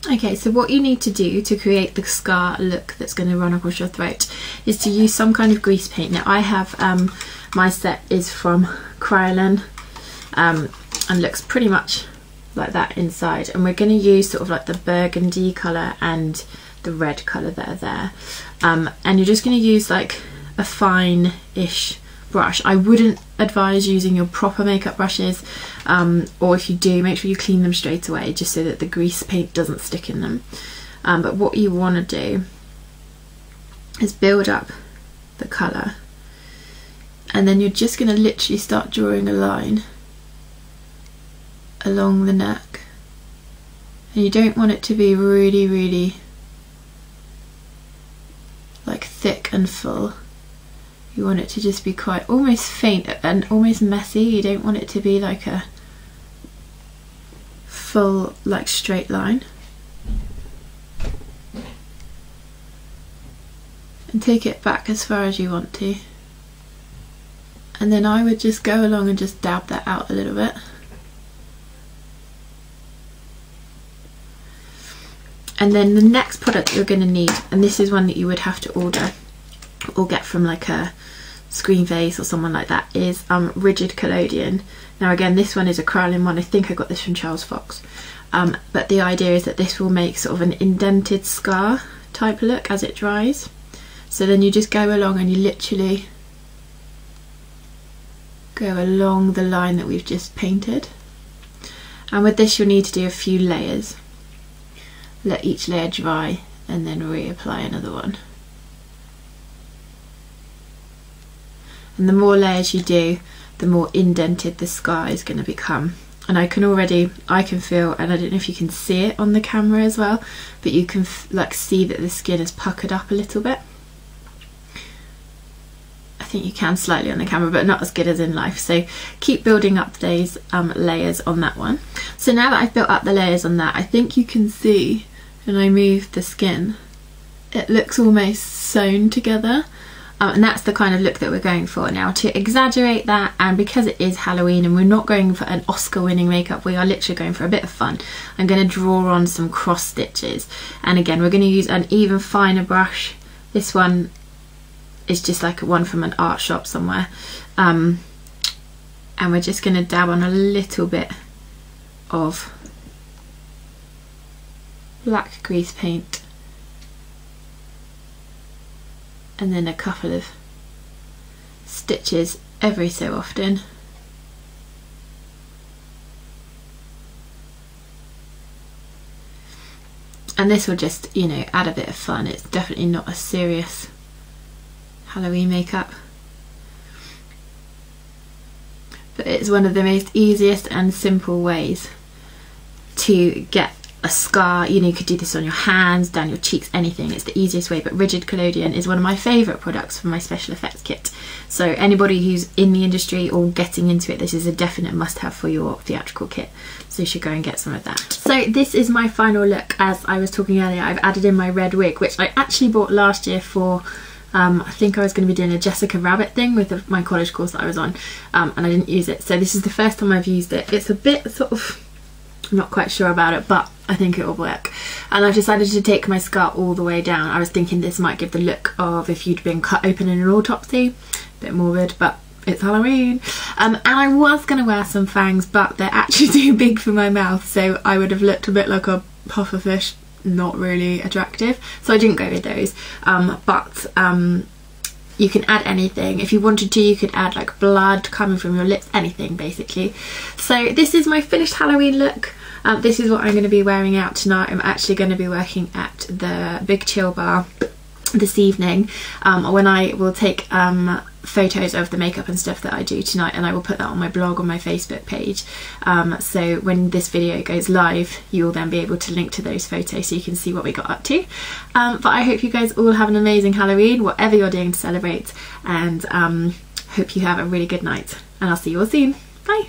Okay, so what you need to do to create the scar look that's going to run across your throat is to use some kind of grease paint. Now I have, my set is from Colladion, and looks pretty much like that inside, and we're going to use sort of like the burgundy colour and the red colour that are there, and you're just going to use like a fine-ish brush. I wouldn't advise using your proper makeup brushes, or if you do, make sure you clean them straight away just so that the grease paint doesn't stick in them. But what you want to do is build up the colour, and then you're just going to literally start drawing a line along the neck, and you don't want it to be really like thick and full. You want it to just be quite almost faint and almost messy. You don't want it to be like a full like straight line. And take it back as far as you want to, and then I would just go along and just dab that out a little bit. And then the next product you're going to need, and this is one that you would have to order or get from like a Screenface or someone like that, is Rigid Colladion. Now again, this one is a Colladion one. I think I got this from Charles Fox, but the idea is that this will make sort of an indented scar type look as it dries. So then you just go along and you literally go along the line that we've just painted, and with this you'll need to do a few layers. Let each layer dry and then reapply another one. And the more layers you do, the more indented the scar is going to become. And I can feel, and I don't know if you can see it on the camera as well, but you can like see that the skin is puckered up a little bit. I think you can slightly on the camera, but not as good as in life. So keep building up those layers on that one. So now that I've built up the layers on that, I think you can see when I move the skin, it looks almost sewn together. And that's the kind of look that we're going for. Now, to exaggerate that, and because it is Halloween and we're not going for an Oscar-winning makeup, we are literally going for a bit of fun, I'm going to draw on some cross stitches. And again, we're going to use an even finer brush. This one is just like one from an art shop somewhere. And we're just going to dab on a little bit of black grease paint, and then a couple of stitches every so often. And this will just, you know, add a bit of fun. It's definitely not a serious Halloween makeup, but it's one of the most easiest and simple ways to get a scar. You know, you could do this on your hands, down your cheeks, anything. It's the easiest way. But Rigid Colladion is one of my favourite products for my special effects kit. So anybody who's in the industry or getting into it, this is a definite must-have for your theatrical kit. So you should go and get some of that. So this is my final look. As I was talking earlier, I've added in my red wig, which I actually bought last year for I think I was going to be doing a Jessica Rabbit thing with my college course that I was on, and I didn't use it. So this is the first time I've used it. It's a bit sort of, I'm not quite sure about it, but I think it will work. And I've decided to take my skirt all the way down. I was thinking this might give the look of if you'd been cut open in an autopsy. A bit morbid, but it's Halloween. And I was going to wear some fangs, but they're actually too big for my mouth, so I would have looked a bit like a pufferfish. Not really attractive, so I didn't go with those. You can add anything. If you wanted to, you could add like blood coming from your lips, anything basically. So this is my finished Halloween look. This is what I'm going to be wearing out tonight. I'm actually going to be working at the Big Chill Bar this evening, when I will take photos of the makeup and stuff that I do tonight, and I will put that on my blog on my Facebook page. So when this video goes live, you will then be able to link to those photos so you can see what we got up to. But I hope you guys all have an amazing Halloween, whatever you're doing to celebrate, and hope you have a really good night, and I'll see you all soon. Bye.